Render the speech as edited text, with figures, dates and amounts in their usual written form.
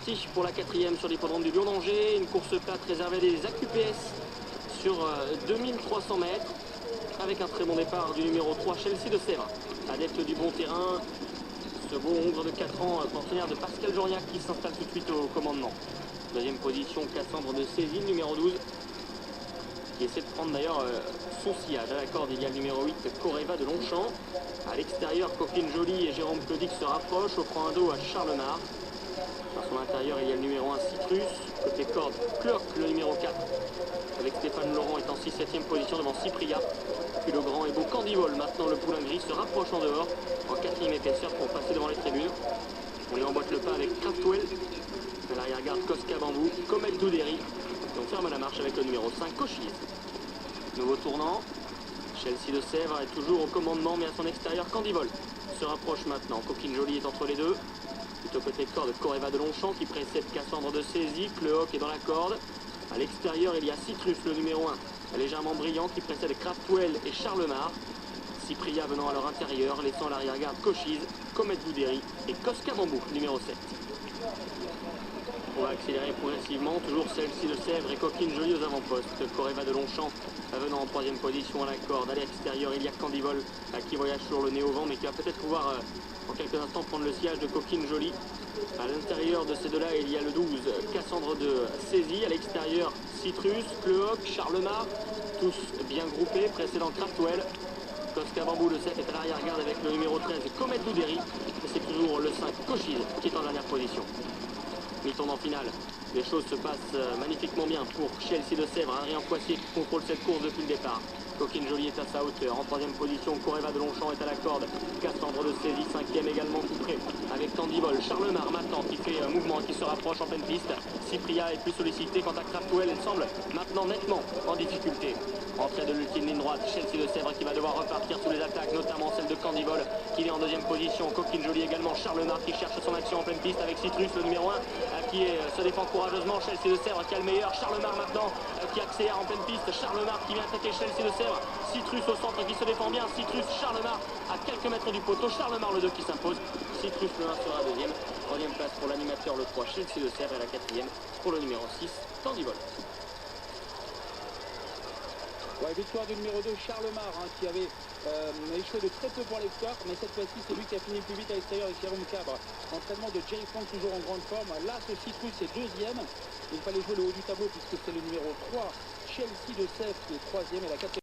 parti pour la quatrième sur l'hippodrome du Lion d'Angers. Une course plate réservée des AQPS sur 2300 mètres. Avec un très bon départ du numéro 3, Chelsea de Sèvres. Adepte du bon terrain. Ce beau hongre de 4 ans, pensionnaire de Pascal Joriac qui s'installe tout de suite au commandement. Deuxième position, Cassandre de Cézine, numéro 12. Qui essaie de prendre d'ailleurs son sillage. À la corde, il y a le numéro 8, Coreva de Longchamp. À l'extérieur, Coquine Jolie et Jérôme Claudic se rapprochent, offrant un dos à Charlemar. Dans son intérieur, il y a le numéro 1, Citrus. Côté corde, Cloc, le numéro 4. Avec Stéphane Laurent est en 6-7e position devant Cypria. Puis le grand et beau Candivol, maintenant le poulain gris, se rapproche en dehors, en 4e épaisseur pour passer devant les tribunes. On lui emboîte le pas avec Craftwell. À l'arrière-garde, Cosca Bambou, Comet Doudéry. On ferme la marche avec le numéro 5, Cochise. Nouveau tournant. Chelsea de Sèvres est toujours au commandement, mais à son extérieur, Candivol se rapproche maintenant. Coquine Jolie est entre les deux. Plutôt côté corde, Coreva de Longchamp qui précède Cassandre de Cézy. Le Hoc est dans la corde. À l'extérieur, il y a Citrus, le numéro 1, légèrement brillant, qui précède Craftwell et Charlemar. Cypria venant à leur intérieur, laissant à l'arrière-garde Cochise, Comet Doudéry et Cosca Bambou, numéro 7. On va accélérer progressivement, toujours Chelsea de Sèvres et Coquine Jolie aux avant-postes. Coreva de Longchamp venant en 3e position à la corde. À l'extérieur, il y a Candivol qui voyage sur le nez au vent, mais qui va peut-être pouvoir en quelques instants prendre le sillage de Coquine Jolie. À l'intérieur de ces deux-là, il y a le 12, Cassandre de Cézy. À l'extérieur, Citrus, Cleoc, Charlemar, tous bien groupés, précédant Craftwell. Cosca Bambou, le 7, est à l'arrière-garde avec le numéro 13, Comet Doudéry. C'est toujours le 5, Cochise, qui est en dernière position. Mi-tournant final. Les choses se passent magnifiquement bien pour Chelsea de Sèvres. Un Rien Poissier qui contrôle cette course depuis le départ. Coquine Jolie est à sa hauteur. En 3e position, Coreva de Longchamp est à la corde. Cassandre de Cézy, 5e également tout près. Avec Candivol, Charlemar maintenant qui fait mouvement, qui se rapproche en pleine piste. Cypria est plus sollicité. Quant à Craftwell, elle semble maintenant nettement en difficulté. Entrée de l'ultime ligne droite, Chelsea de Sèvres qui va devoir repartir sous les attaques, notamment celle de Candivol qui est en 2e position. Coquine Jolie également, Charlemar qui cherche son action en pleine piste avec Citrus, le numéro 1, qui se défend courageusement. Chelsea de Sèvres qui a le meilleur. Charlemar maintenant qui accélère en pleine piste. Charlemar qui vient attaquer Chelsea de Sèvres. Citrus au centre qui se défend bien. Citrus, Charlemar à quelques mètres du poteau. Charlemar le 2 qui s'impose. Citrus le 1 sera 2e. 3e place pour l'animateur le 3, Chelsea de Sèvres, et la 4e pour le numéro 6, Candivol. Ouais, victoire du numéro 2, Charlemar, qui avait échoué de très peu pour l'extérieur, mais cette fois-ci, c'est lui qui a fini le plus vite à l'extérieur avec Jérôme Cabre. Entraînement de Jay Frank, toujours en grande forme. Là, ce Citrus est 2e. Il fallait jouer le haut du tableau puisque c'est le numéro 3, Chelsea de Sèvres, qui est 3e, et la 4e.